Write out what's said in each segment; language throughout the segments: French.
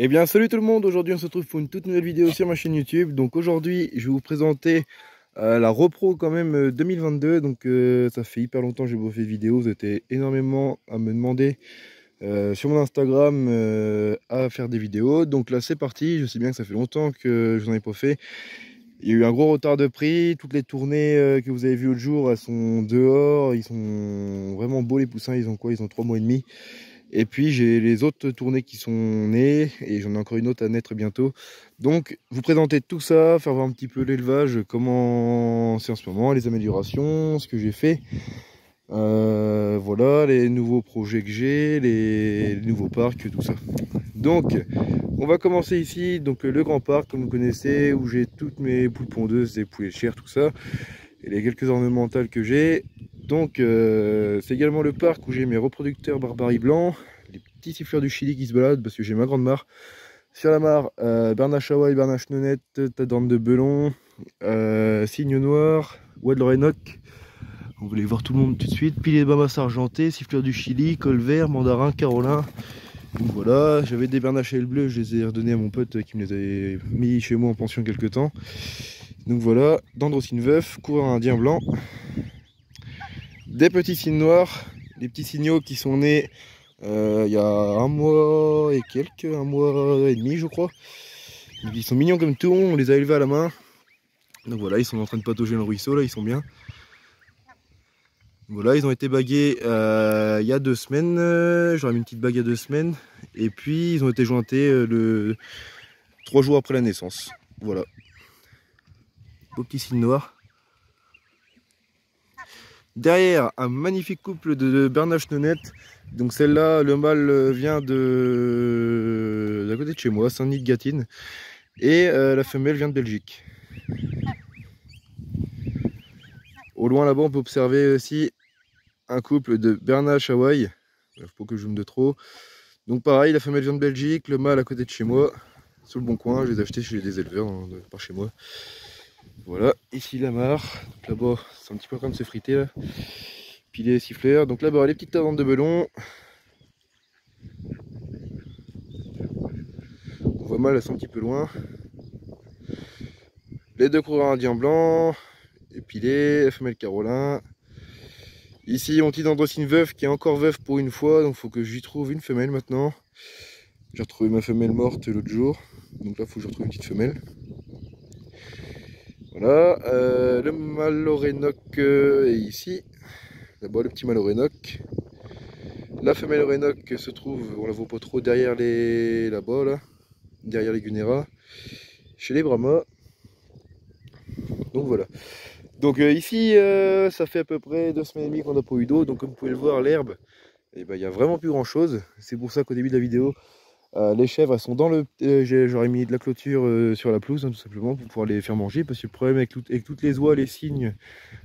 Eh bien salut tout le monde, aujourd'hui on se retrouve pour une toute nouvelle vidéo sur ma chaîne YouTube. Donc aujourd'hui je vais vous présenter la repro quand même 2022. Donc ça fait hyper longtemps que j'ai pas fait de vidéo, vous avez été énormément à me demander sur mon Instagram à faire des vidéos. Donc là c'est parti, je sais bien que ça fait longtemps que je n'en ai pas fait. Il y a eu un gros retard de prix, toutes les tournées que vous avez vues l'autre jour, elles sont dehors, ils sont vraiment beaux les poussins, ils ont quoi? Ils ont 3 mois et demi. Et puis j'ai les autres tournées qui sont nées et j'en ai encore une autre à naître bientôt. Donc vous présenter tout ça, faire voir un petit peu l'élevage, comment c'est en ce moment, les améliorations, ce que j'ai fait. Voilà, les nouveaux projets que j'ai, les nouveaux parcs, tout ça. Donc on va commencer ici, donc le grand parc comme vous connaissez, où j'ai toutes mes poules pondeuses, des poulets de chair, tout ça. Et les quelques ornementales que j'ai. Donc c'est également le parc où j'ai mes reproducteurs barbarie blancs, les petits siffleurs du Chili qui se baladent parce que j'ai ma grande mare. Sur la mare, Bernache Hawaii, Bernache Nonette, Tadorne de Belon, Cygne Noir, Wadlorenoc. Vous voulez voir tout le monde tout de suite. Pilier de Bamas argenté, siffleur du Chili, col vert, mandarin, carolin. Donc voilà, j'avais des Bernache à bleu, je les ai redonnés à mon pote qui me les avait mis chez moi en pension quelques temps. Donc voilà, Dendrocine veuf, coureur indien blanc. Des petits cygnes noirs, les petits signaux qui sont nés il y a un mois et quelques, un mois et demi je crois. Donc, ils sont mignons comme tout, on les a élevés à la main. Donc voilà, ils sont en train de patauger dans le ruisseau, là ils sont bien. Voilà, ils ont été bagués il y a 2 semaines, j'aurais mis une petite bague il y a 2 semaines. Et puis ils ont été jointés 3 jours après la naissance. Voilà. Beau petit cygne noir. Derrière, un magnifique couple de Bernache Nonette. Donc celle-là, le mâle vient d'à côté de chez moi, Saint-Denis de Gâtine. Et la femelle vient de Belgique. Au loin là-bas, on peut observer aussi un couple de Bernache Hawaii. Il ne faut pas que je zoome de trop. Donc pareil, la femelle vient de Belgique, le mâle à côté de chez moi. Sur le bon coin, je les ai achetés chez des éleveurs par chez moi. Voilà, ici la mare. Là-bas, c'est un petit peu en train de se friter là. Pilet siffleur. Donc là-bas, les petites tavantes de Belon. On voit mal, elles sont un petit peu loin. Les 2 coureurs indiens blancs. Épilés, la femelle carolin. Ici, mon petit Dendrocine veuf qui est encore veuf pour une fois. Donc il faut que je lui trouve une femelle maintenant. J'ai retrouvé ma femelle morte l'autre jour. Donc là, il faut que je retrouve une petite femelle. Voilà, le Malorénoc est ici. Là-bas, le petit Malorénoc. La femelle Orénoc se trouve, on la voit pas trop, derrière les là-bas, là, derrière les Gunera, chez les Brahmas. Donc voilà. Donc ici, ça fait à peu près 2 semaines et demie qu'on n'a pas eu d'eau. Donc comme vous pouvez le voir, l'herbe, il n'y a vraiment plus grand chose. C'est pour ça qu'au début de la vidéo, les chèvres elles sont dans le... J'aurais mis de la clôture sur la pelouse, hein, tout simplement, pour pouvoir les faire manger. Parce que le problème avec toutes les oies, les cygnes,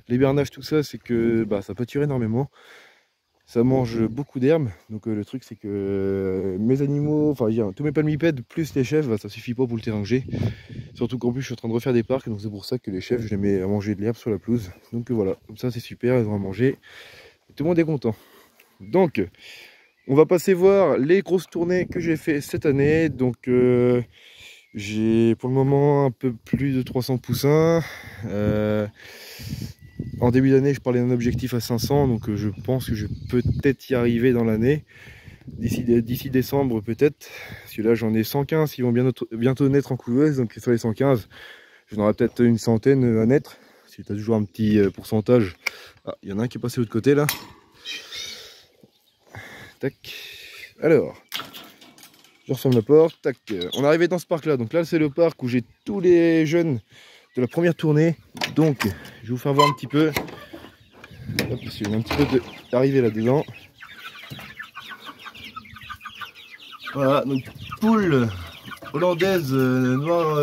les bernaches, tout ça, c'est que ça pâture énormément. Ça mange beaucoup d'herbe. Donc le truc, c'est que mes animaux, enfin tous mes palmipèdes, plus les chèvres, ça suffit pas pour le terrain que j'ai. Surtout qu'en plus, je suis en train de refaire des parcs. Donc c'est pour ça que les chèvres, je les mets à manger de l'herbe sur la pelouse. Donc voilà, comme ça c'est super, elles ont à manger. Tout le monde est content. Donc... on va passer voir les grosses tournées que j'ai fait cette année. Donc j'ai pour le moment un peu plus de 300 poussins. En début d'année, je parlais d'un objectif à 500, donc je pense que je peux peut-être y arriver dans l'année. D'ici décembre peut-être. Parce que là j'en ai 115 qui vont bientôt naître en couveuse. Donc sur les 115, j'en aurai peut-être une centaine à naître. Si tu as toujours un petit pourcentage. Ah, il y en a un qui est passé de l'autre côté là. Tac. Alors, je referme la porte. Tac. On est arrivé dans ce parc là. Donc là, c'est le parc où j'ai tous les jeunes de la première tournée. Donc, je vais vous faire voir un petit peu. Hop, parce qu'il y a un petit peu d'arrivée là-dedans. Voilà, donc poule hollandaise noire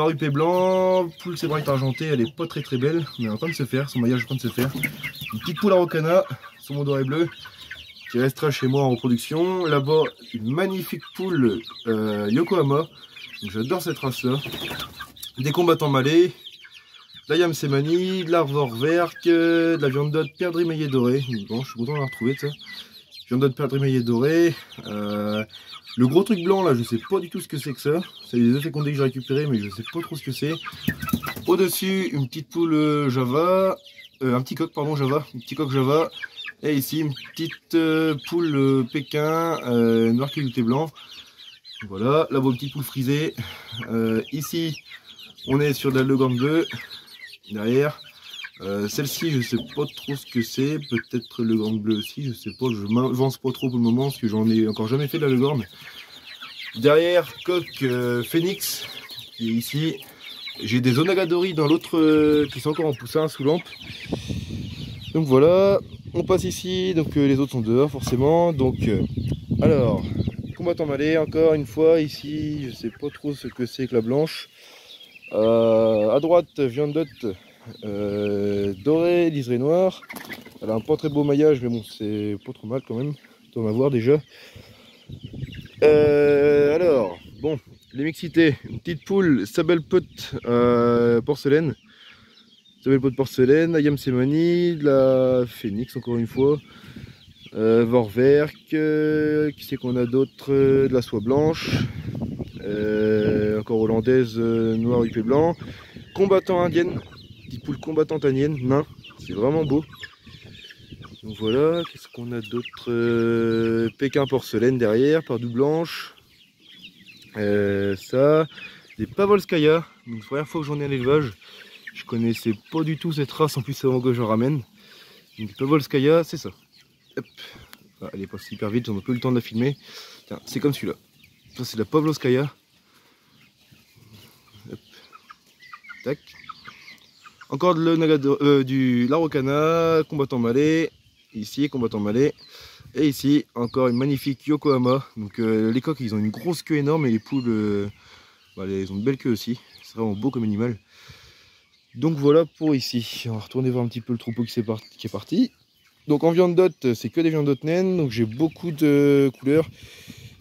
huppé blanc. Poule sébrite argentée, elle est pas très belle. Mais elle est en train de se faire. Son maillage est en train de se faire. Une petite poule araucana, son mot doré bleu, qui restera chez moi en reproduction. Là-bas, une magnifique poule Yokohama. J'adore cette race-là. Des combattants malais, de la Yamsemani, de l'Arvor Verk, de la viande d'otte perdrix maillé doré. Bon, je suis content de la retrouver, ça. viande de perdrix émaillé doré. Le gros truc blanc là, je sais pas du tout ce que c'est que ça. C'est des œufs fécondés que j'ai récupérés, mais je sais pas trop ce que c'est. Au-dessus, une petite poule Java. Un petit coq, pardon, Java. Un petit coq Java. Et ici, une petite poule Pékin, noir caillouté blanc. Voilà, là, vos petites poules frisées. Ici, on est sur de la Leghorn bleue. Derrière. Celle-ci, je sais pas trop ce que c'est. Peut-être le Leghorn bleu aussi, je sais pas. Je m'avance pas trop pour le moment parce que j'en ai encore jamais fait de la Leghorn. Derrière, coq Phoenix, qui est ici. J'ai des Onagadori dans l'autre qui sont encore en poussin sous lampe. Donc voilà, on passe ici. Donc les autres sont dehors forcément. Donc alors, combattant malais, encore une fois ici. Je sais pas trop ce que c'est que la blanche. À droite, viandotte dorée, liseré noir. Elle a un pas très beau maillage, mais bon, c'est pas trop mal quand même. On va voir déjà. Alors, bon, les mixités, une petite poule, Sabelpot porcelaine. Sabelpot porcelaine, Ayam Semani, de la Phoenix encore une fois. Vorwerk, qui c'est qu'on a d'autre, de la soie blanche. Encore hollandaise, noir huppé blanc. Combattant indienne, petite poule combattante indienne, nain, c'est vraiment beau. Donc voilà, qu'est-ce qu'on a d'autre, Pékin porcelaine derrière, pardou blanche. Ça, des Pavolskaya, donc première fois que j'en ai à l'élevage. Je connaissais pas du tout cette race, en plus c'est avant que je ramène. Donc Pavolskaya, c'est ça. Hop. Ah, elle est passée hyper vite, on a peu le temps de la filmer. Tiens, c'est comme celui-là. Ça c'est la Pavlovskaya. Hop. Tac. Encore du Larocana, combattant malais. Ici, combattant malais. Et ici, encore une magnifique Yokohama. Donc les coqs, ils ont une grosse queue énorme et les poules, ils ont une belle queue aussi. C'est vraiment beau comme animal. Donc voilà pour ici. On va retourner voir un petit peu le troupeau qui est parti. Donc en viande d'hôte, c'est que des viandes d'hôte naines. Donc j'ai beaucoup de couleurs.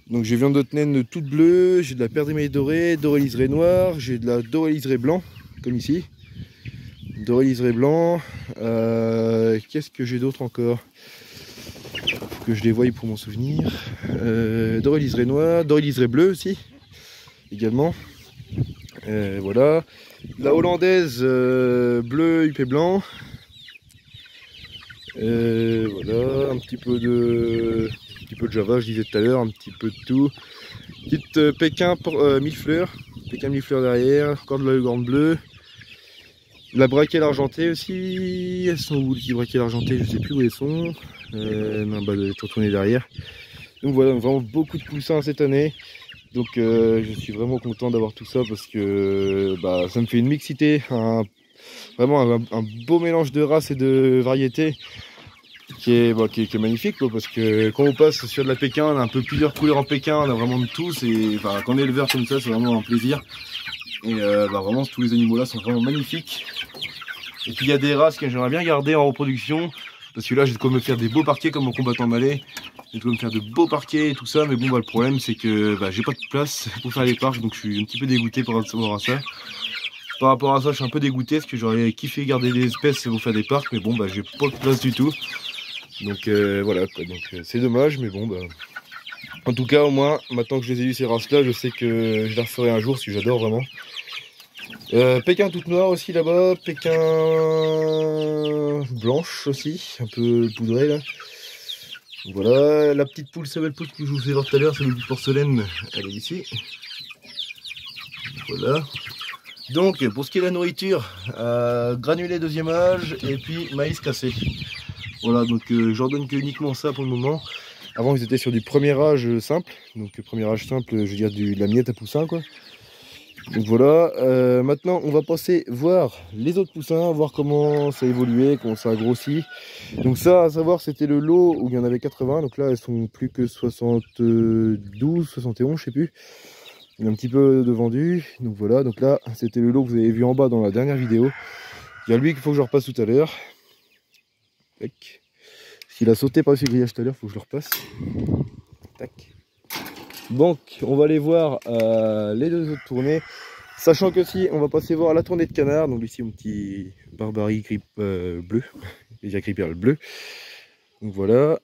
Donc j'ai viande d'hôte naine toute bleue. J'ai de la perdrix émaillé dorée, doré liseré noir. J'ai de la doré liseré blanc, comme ici. Doré liseré blanc. Qu'est-ce que j'ai d'autre encore? Faut que je les voie pour m'en souvenir. Doré liseré noir, doré liseré bleu aussi. Également. Voilà. La hollandaise bleu, huppé blanc. Voilà, un petit peu de Java, je disais tout à l'heure, un petit peu de tout. Petite Pékin mille fleurs. Pékin mille fleurs derrière, encore de la Leghorn bleue. La braquelle argentée aussi. Elles sont où les braquelles argentées? Je sais plus où elles sont. Non, bah, je vais retourner derrière. Donc voilà, vraiment beaucoup de poussins cette année. Donc je suis vraiment content d'avoir tout ça parce que ça me fait une mixité, vraiment un beau mélange de races et de variétés qui est magnifique quoi, parce que quand on passe sur de la Pékin, on a un peu plusieurs couleurs en Pékin, on a vraiment de tout. Quand on est éleveur comme ça, c'est vraiment un plaisir. Et vraiment tous les animaux là sont vraiment magnifiques. Et puis il y a des races que j'aimerais bien garder en reproduction. Parce que là, j'ai de quoi me faire des beaux parquets comme mon combattant malais. J'ai de quoi me faire de beaux parquets et tout ça. Mais bon, le problème, c'est que j'ai pas de place pour faire les parcs. Donc, je suis un petit peu dégoûté par rapport à ça. Par rapport à ça, je suis un peu dégoûté parce que j'aurais kiffé garder des espèces pour faire des parcs. Mais bon, j'ai pas de place du tout. Donc, voilà. Quoi. Donc, c'est dommage. Mais bon, en tout cas, au moins, maintenant que je les ai eu ces races-là, je sais que je les referai un jour parce que j'adore vraiment. Pékin toute noire aussi là-bas, Pékin blanche aussi, un peu poudrée là. Voilà, la petite poule Sabelpot que je vous ai voir tout à l'heure, celle du porcelaine, elle est ici. Voilà. Donc pour ce qui est de la nourriture, granulé deuxième âge et puis maïs cassé. Voilà, donc j'en donne que uniquement ça pour le moment. Avant ils étaient sur du premier âge simple, donc premier âge simple, je veux dire de la miette à poussin quoi. Donc voilà, maintenant on va passer voir les autres poussins, voir comment ça a évolué, comment ça a grossi. Donc ça, à savoir, c'était le lot où il y en avait 80, donc là elles sont plus que 72, 71, je sais plus. Il y a un petit peu de vendu, donc voilà, donc là c'était le lot que vous avez vu en bas dans la dernière vidéo. Il y a lui qu'il faut que je repasse tout à l'heure. S'il a sauté par-dessus le grillage tout à l'heure, il faut que je le repasse. Tac. Donc on va aller voir les deux autres tournées, sachant que si on va passer voir la tournée de canard. Donc ici mon petit Barbarie grippe bleu, déjà gripperle bleu. Donc voilà,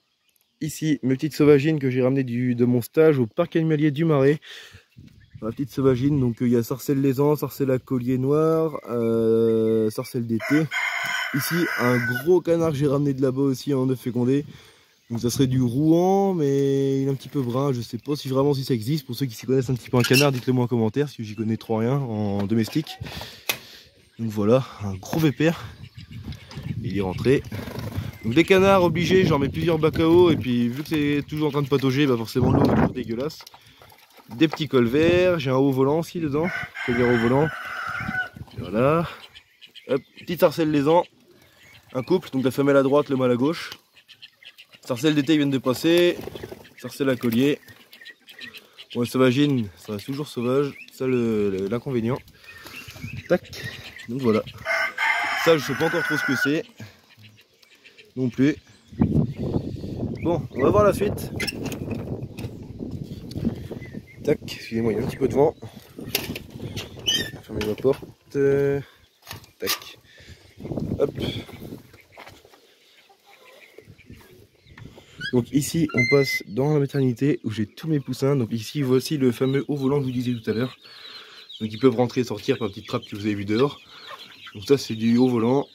ici mes petites sauvagines que j'ai ramenées de mon stage au parc animalier du Marais. Ma petite sauvagine, donc il y a sarcelle lézan, sarcelle à collier noir, sarcelle d'été. Ici un gros canard que j'ai ramené de là-bas aussi en œuf fécondé. Donc ça serait du Rouen, mais il est un petit peu brun. Je sais pas si vraiment si ça existe. Pour ceux qui s'y connaissent un petit peu en canard, dites-le moi en commentaire, parce que j'y connais trop rien en domestique. Donc voilà, un gros vépère. Il est rentré. Donc des canards obligés, j'en mets plusieurs bacs à eau, et puis vu que c'est toujours en train de patauger, bah forcément l'eau est toujours dégueulasse. Des petits cols verts, j'ai un haut volant aussi dedans, col vert au volant. Voilà. Hop, petite sarcelle lézan, un couple, donc la femelle à droite, le mâle à gauche. Sarcelle d'été viennent de passer, sarcelle à collier. Bon, les sauvagines, ça reste toujours sauvage, ça l'inconvénient. Tac, donc voilà. Ça, je sais pas encore trop ce que c'est. Non plus. Bon, on va voir la suite. Tac, excusez-moi, il y a un petit peu de vent. Je vais fermer ma porte. Tac. Hop. Donc ici, on passe dans la maternité où j'ai tous mes poussins. Donc ici, voici le fameux haut volant que je vous disais tout à l'heure. Donc ils peuvent rentrer et sortir par la petite trappe que vous avez vue dehors. Donc ça, c'est du haut volant.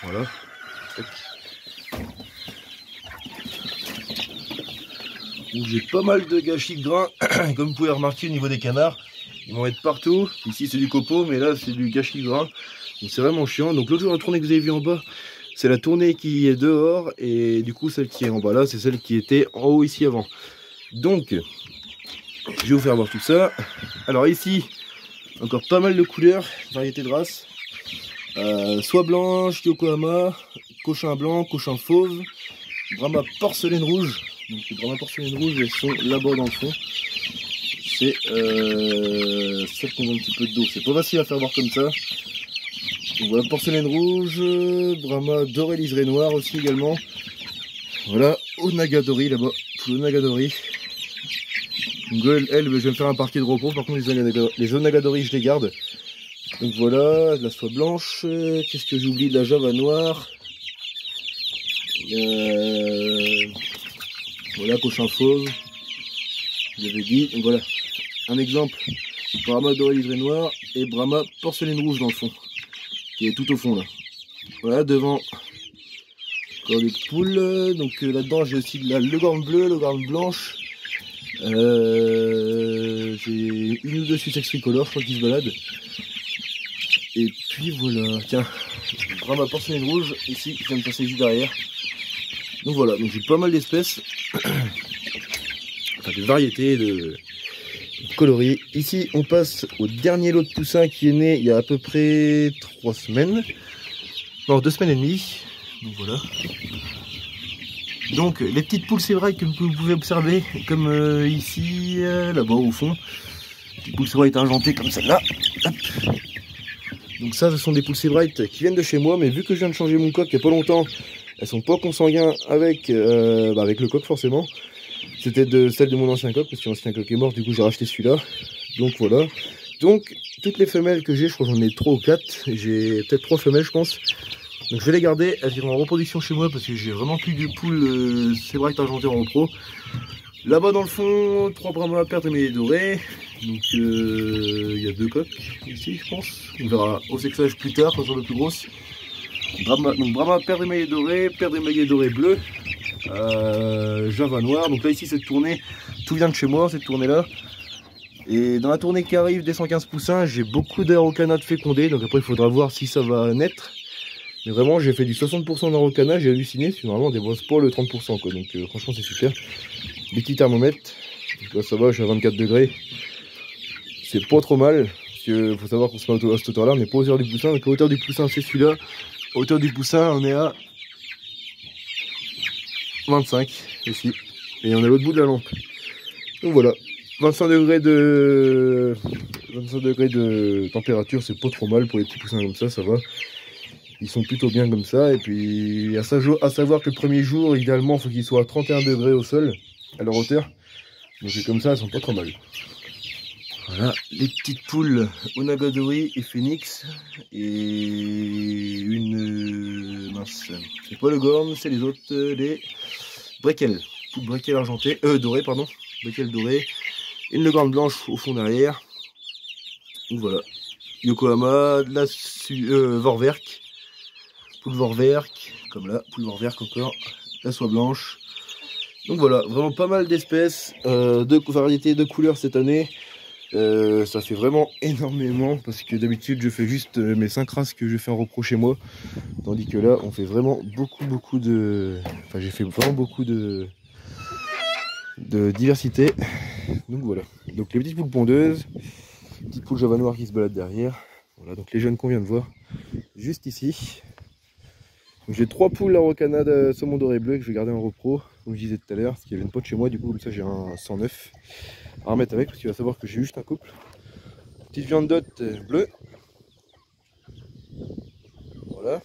Voilà. Tac. J'ai pas mal de gâchis de grains, comme vous pouvez remarquer au niveau des canards. Ils vont être partout. Ici c'est du copeau, mais là c'est du gâchis de grains. Donc c'est vraiment chiant. Donc l'autre jour, la tournée que vous avez vue en bas, c'est la tournée qui est dehors. Et du coup celle qui est en bas là, c'est celle qui était en haut ici avant. Donc je vais vous faire voir tout ça. Alors ici, encore pas mal de couleurs, variété de races. Soie blanche, Yokohama, cochin blanc, cochin fauve, Brahma porcelaine rouge. Donc les Brahma porcelaine rouge, elles sont là-bas dans le fond. C'est celles qui ont un petit peu de dos. C'est pas facile à faire voir comme ça. Donc voilà, porcelaine rouge, Brahma doré liseré noir aussi également. Voilà, Onagadori là-bas, le Onagadori. Donc elle, je vais me faire un parquet de repos. Par contre les Onagadori je les garde. Donc voilà, de la soie blanche. Qu'est-ce que j'oublie? De la java noire. Voilà, cochin fauve, j'avais dit. Donc voilà, un exemple, Brahma doré liseré noir et Brahma porcelaine rouge dans le fond, qui est tout au fond là. Voilà, devant, encore des poules. Donc là-dedans, j'ai aussi de la leghorn bleue, leghorn blanche. J'ai une ou deux Sussex tricolores, je crois qu'ils se baladent. Et puis voilà, tiens, Brahma porcelaine rouge, ici, qui vient de passer juste derrière. Donc voilà, donc j'ai pas mal d'espèces, enfin de variétés, de coloris. Ici on passe au dernier lot de poussins qui est né il y a à peu près 3 semaines. Non, 2 semaines et demie. Donc voilà. Donc les petites poules sévrailles que vous pouvez observer, comme ici, là-bas au fond. Les petites poules sévrailles argentées comme celle-là. Donc ça, ce sont des poules sévrailles qui viennent de chez moi, mais vu que je viens de changer mon coq il n'y a pas longtemps, elles sont pas consanguins avec le coq forcément. C'était de celle de mon ancien coq, parce que l'ancien coq est mort, du coup j'ai racheté celui-là. Donc voilà. Donc toutes les femelles que j'ai, je crois que j'en ai 3 ou 4. J'ai peut-être 3 femelles je pense. Donc je vais les garder, elles iront en reproduction chez moi parce que j'ai vraiment plus de poules sévrailles argentées en repro. Là-bas dans le fond, 3 Brahma paires de mêlées dorées. Donc il y a 2 coques ici je pense. On verra au sexage plus tard quand elles seront plus grosses. Brahma paire d'émaillés dorés, paire d'émaillés dorés bleus, Java noir. Donc là ici cette tournée, tout vient de chez moi cette tournée là. Et dans la tournée qui arrive des 115 poussins, j'ai beaucoup d'aérocanades fécondés. Donc après il faudra voir si ça va naître. Mais vraiment j'ai fait du 60% d'aérocana, j'ai halluciné. C'est normalement des grosses pas le 30% quoi. Donc franchement c'est super. Des petits thermomètres. Donc là ça va, je suis à 24 degrés. C'est pas trop mal. Parce que faut savoir qu'on se met à cette hauteur là, on n'est pas aux hauteur du poussin. Donc la hauteur du poussin c'est celui-là. Hauteur du poussin, on est à 25 ici. Et on est à l'autre bout de la lampe. Donc voilà. 25 degrés de température, c'est pas trop mal pour les petits poussins comme ça va. Ils sont plutôt bien comme ça. Et puis à savoir que le premier jour, idéalement, il faut qu'ils soient à 31 degrés au sol, à leur hauteur. Donc c'est comme ça, elles sont pas trop mal. Voilà, les petites poules Onagadori et Phoenix et une mince, c'est pas le gorne, c'est les autres, les Breckel. poule briquelle argentée, dorée pardon, briquelle dorée, une legrande blanche au fond derrière. Donc voilà, Yokohama, de la Vorwerk, poule Vorwerk, comme là, poule Vorwerk encore, la soie blanche. Donc voilà, vraiment pas mal d'espèces, de variétés, de couleurs cette année. Ça fait vraiment énormément parce que d'habitude je fais juste mes 5 races que je fais en repro chez moi. Tandis que là on fait vraiment beaucoup de... Enfin j'ai fait vraiment beaucoup de diversité. Donc voilà. Donc les petites poules pondeuses, petite poule java noire qui se balade derrière. Voilà, donc les jeunes qu'on vient de voir juste ici. J'ai 3 poules à rocanade saumon doré bleu que je vais garder en repro, comme je disais tout à l'heure, parce qu'il y avait une pote chez moi, du coup ça j'ai un 109 à remettre avec, parce qu'il va savoir que j'ai juste un couple. Petite viande d'hôte bleue. Voilà.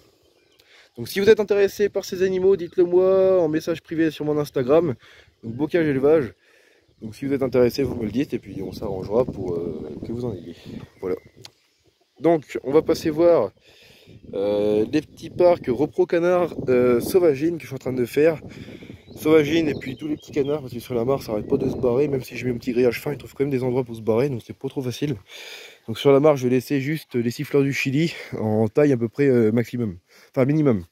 Donc si vous êtes intéressé par ces animaux, dites-le moi en message privé sur mon Instagram, donc Bocage Élevage. Donc si vous êtes intéressé, vous me le dites, et puis on s'arrangera pour que vous en ayez. Voilà. Donc on va passer voir les petits parcs repro canards Sauvagine que je suis en train de faire. Sauvagine et puis tous les petits canards, parce que sur la mare ça arrête pas de se barrer, même si je mets un petit grillage fin, ils trouvent quand même des endroits pour se barrer, donc c'est pas trop facile. Donc sur la mare je vais laisser juste les siffleurs du Chili en taille à peu près maximum, enfin minimum.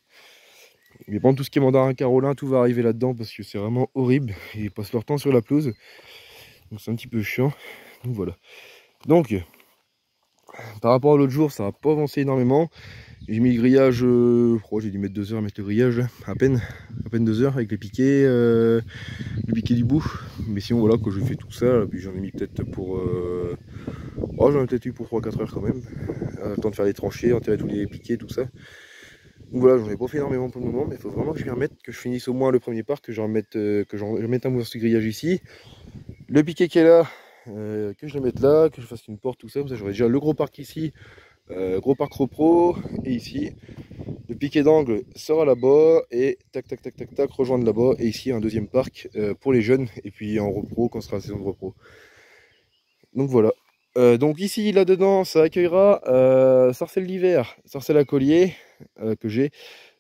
Mais bon, tout ce qui est mandarin carolin, tout va arriver là-dedans parce que c'est vraiment horrible, ils passent leur temps sur la pelouse, donc c'est un petit peu chiant. Donc voilà. Donc par rapport à l'autre jour ça va pas avancer énormément. J'ai mis le grillage, j'ai dû mettre 2 heures à mettre le grillage, à peine 2 heures avec les piquets, le piquet du bout. Mais sinon voilà, que je fais tout ça, puis j'en ai mis peut-être pour... j'en ai peut-être eu pour 3-4 heures quand même. Le temps de faire les tranchées, enterrer tous les piquets, tout ça. Donc voilà, j'en ai pas fait énormément pour le moment, mais il faut vraiment que je m'y remette, que je finisse au moins le premier parc, que je remette un morceau de grillage ici. Le piquet qui est là, que je le mette là, que je fasse une porte, tout ça, comme ça j'aurai déjà le gros parc ici. Gros parc repro, et ici le piquet d'angle sera là-bas et tac rejoindre là-bas, et ici un deuxième parc pour les jeunes, et puis en repro quand sera la saison de repro. Donc voilà. Donc ici là dedans ça accueillera sarcelle d'hiver, sarcelle à collier que j'ai,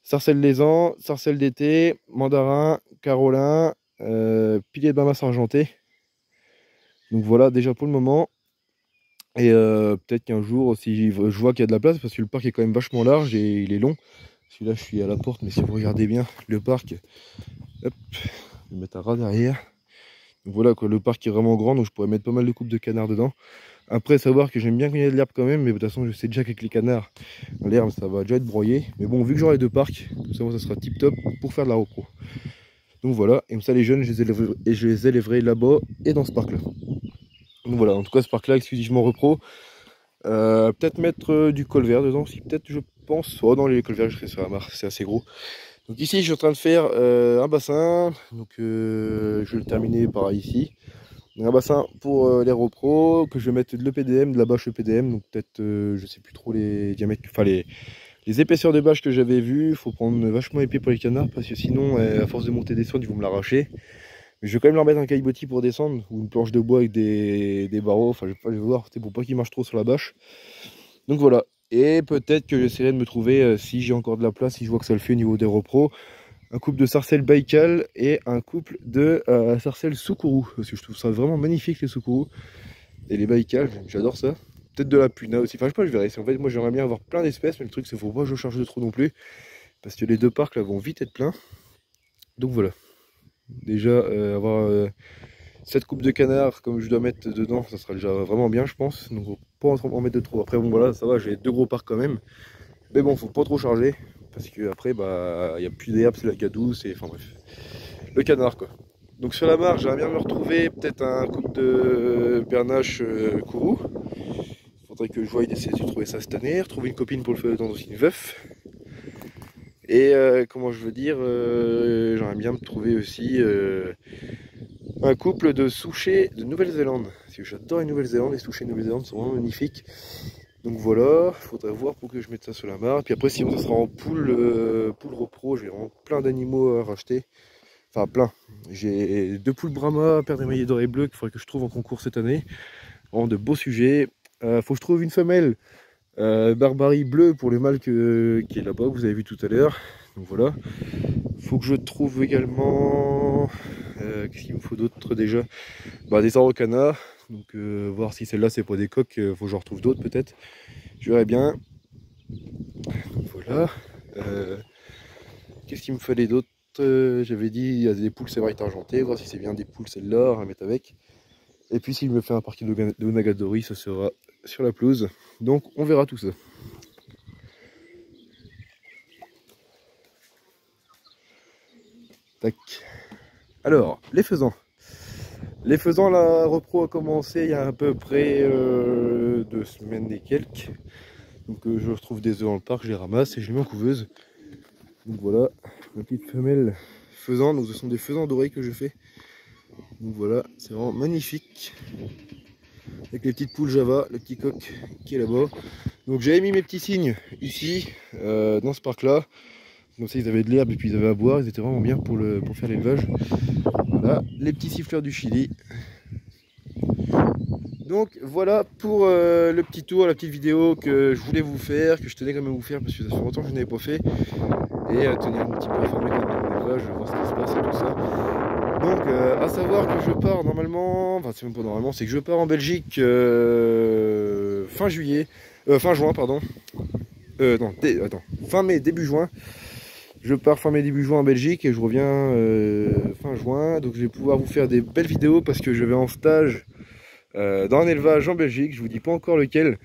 sarcelle lézan, sarcelle d'été, mandarin, carolin, pilier de Bamas argenté. Donc voilà déjà pour le moment. Et peut-être qu'un jour, si je vois qu'il y a de la place, parce que le parc est quand même vachement large et il est long. Celui-là, je suis à la porte, mais si vous regardez bien le parc, hop, je vais mettre un ras derrière. Donc voilà, quoi, le parc est vraiment grand, donc je pourrais mettre pas mal de coupes de canards dedans. Après, savoir que j'aime bien qu'il y ait de l'herbe quand même, mais de toute façon, je sais déjà qu'avec les canards, l'herbe, ça va déjà être broyé. Mais bon, vu que j'aurai 2 parcs, tout ça, ça sera tip top pour faire de la repro. Donc voilà, et comme ça, les jeunes, je les élèverai là-bas et dans ce parc-là. Donc voilà, en tout cas, ce parc-là, exclusivement repro. Peut-être mettre du col vert dedans aussi, peut-être, je pense. Oh non, les cols verts je serai sur la mare, c'est assez gros. Donc ici je suis en train de faire un bassin, donc je vais le terminer par ici. Un bassin pour les repros, que je vais mettre de l'EPDM, de la bâche EPDM, donc peut-être je sais plus trop les diamètres, enfin les épaisseurs de bâche que j'avais vues. Il faut prendre vachement épais pour les canards parce que sinon à force de monter et descendre ils vont me l'arracher. Mais je vais quand même leur mettre un caillebotis pour descendre, ou une planche de bois avec des barreaux, enfin je vais pas les voir, pour pas qu'ils marchent trop sur la bâche. Donc voilà, et peut-être que j'essaierai de me trouver, si j'ai encore de la place, si je vois que ça le fait au niveau des repros, un couple de sarcelles Baïkal et un couple de sarcelles Soukourou, parce que je trouve ça vraiment magnifique les Soukourou. Et les Baïkal, j'adore ça. Peut-être de la puna aussi, enfin je sais pas, je verrai. En fait, moi j'aimerais bien avoir plein d'espèces, mais le truc c'est qu'il faut pas que je charge de trop non plus, parce que les 2 parcs là vont vite être pleins. Donc voilà. Déjà avoir cette coupe de canard comme je dois mettre dedans, ça sera déjà vraiment bien je pense. Donc faut pas en mettre de trop. Après bon voilà, ça va, j'ai 2 gros parcs quand même. Mais bon, faut pas trop charger. Parce que après bah il n'y a plus d'herbe, c'est la gadouce, et enfin bref. Le canard quoi. Donc sur la mare, j'aimerais bien me retrouver peut-être un couple de bernache kourou. Faudrait que je voie d'essayer de trouver ça cette année, retrouver une copine pour le faire dans une veuf. Et comment je veux dire, j'aimerais bien me trouver aussi un couple de souchets de Nouvelle-Zélande. Parce que j'adore les Nouvelle-Zélande, les souchets de Nouvelle-Zélande sont vraiment magnifiques. Donc voilà, il faudrait voir pour que je mette ça sur la mare. Puis après, si ça sera en poule, poule repro, j'ai vraiment plein d'animaux à racheter. Enfin, plein. J'ai 2 poules Brahma, paire d'émaillés dorés bleus qu'il faudrait que je trouve en concours cette année. Vraiment de beaux sujets. Faut que je trouve une femelle Barbarie bleue pour le mâle qui est là-bas, que vous avez vu tout à l'heure. Donc voilà. Faut que je trouve également... qu'est-ce qu'il me faut d'autre déjà? Bah, des araucanas. Donc voir si celle-là c'est pas des coques, faut que j'en retrouve d'autres peut-être. Je verrai bien. Donc voilà. Qu'est-ce qu'il me fallait d'autre? J'avais dit il y a des poules sévrites argentées, voir si c'est bien des poules celle-là, à mettre avec. Et puis s'il me fait un parquet de Nagadori, ça sera sur la pelouse. Donc on verra tout ça. Tac. Alors, les faisans. Les faisans, la repro a commencé il y a à peu près 2 semaines et quelques. Donc je retrouve des œufs dans le parc, je les ramasse et je les mets en couveuse. Donc voilà, ma petite femelle faisan. Donc ce sont des faisans dorés que je fais. Donc voilà, c'est vraiment magnifique. Avec les petites poules Java, le petit coq qui est là-bas. Donc j'avais mis mes petits cygnes ici, dans ce parc-là. Comme ça ils avaient de l'herbe et puis ils avaient à boire, ils étaient vraiment bien pour faire l'élevage. Voilà, les petits siffleurs du Chili. Donc voilà pour le petit tour, la petite vidéo que je voulais vous faire, que je tenais quand même à vous faire parce que ça fait longtemps que je n'avais pas fait. Et à tenir un petit peu informé quand même de l'élevage, voir ce qui se passe et tout ça. Donc à savoir que je pars normalement, enfin c'est même pas normalement, c'est que je pars en Belgique fin juin pardon. Non, fin mai, début juin. Je pars fin mai, début juin en Belgique et je reviens fin juin. Donc je vais pouvoir vous faire des belles vidéos parce que je vais en stage dans un élevage en Belgique. Je vous dis pas encore lequel.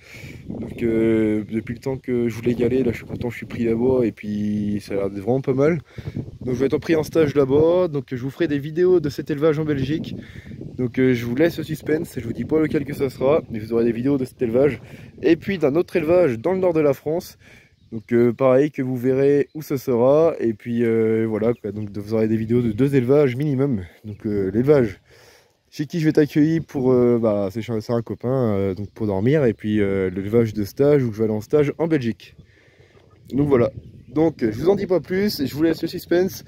Donc depuis le temps que je voulais y aller, là je suis content, je suis pris là-bas et puis ça a l'air d'être vraiment pas mal. Donc je vais être pris en stage là-bas. Donc je vous ferai des vidéos de cet élevage en Belgique. Donc je vous laisse le suspense, je vous dis pas lequel que ça sera, mais vous aurez des vidéos de cet élevage. Et puis d'un autre élevage dans le nord de la France. Donc pareil que vous verrez où ça sera. Et puis voilà quoi. Donc vous aurez des vidéos de 2 élevages minimum. Donc l'élevage chez qui je vais être accueilli pour c'est un copain donc pour dormir. Et puis l'élevage de stage où je vais aller en stage en Belgique. Donc voilà. Donc je vous en dis pas plus, je vous laisse le suspense.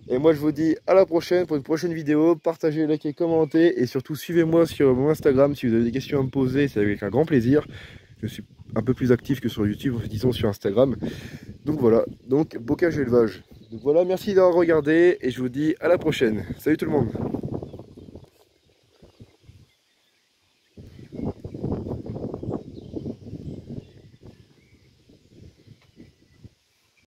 Et moi je vous dis à la prochaine pour une prochaine vidéo. Partagez, likez, commentez et surtout suivez-moi sur mon Instagram si vous avez des questions à me poser, c'est avec un grand plaisir. Je suis un peu plus actif que sur YouTube, disons sur Instagram. Donc voilà, donc bocage élevage. Donc voilà, merci d'avoir regardé et je vous dis à la prochaine. Salut tout le monde.